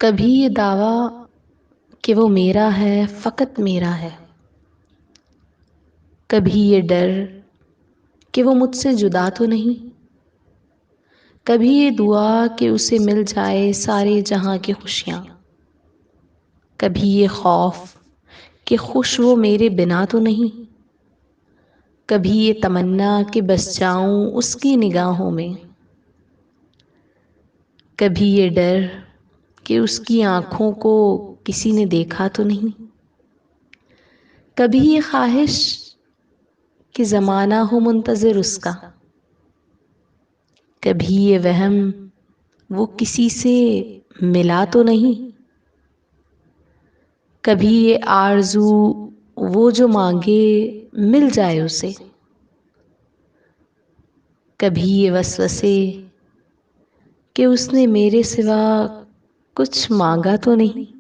کبھی یہ دعویٰ کہ وہ میرا ہے، فقط میرا ہے، کبھی یہ ڈر کہ وہ مجھ سے جدا تو نہیں، کبھی یہ دعا کہ اسے مل جائے سارے جہاں کی خوشیاں، کبھی یہ خوف کہ خوش وہ میرے بنا تو نہیں، کبھی یہ تمنا کہ بس جاؤں اس کی نگاہوں میں، کبھی یہ ڈر کہ اس کی آنکھوں کو کسی نے دیکھا تو نہیں، کبھی یہ خواہش کہ زمانہ ہو منتظر اس کا، کبھی یہ وہم وہ کسی سے ملا تو نہیں، کبھی یہ آرزو وہ جو مانگے مل جائے اسے، کبھی یہ وسوسے کہ اس نے میرے سوا کچھ مانگا تو نہیں۔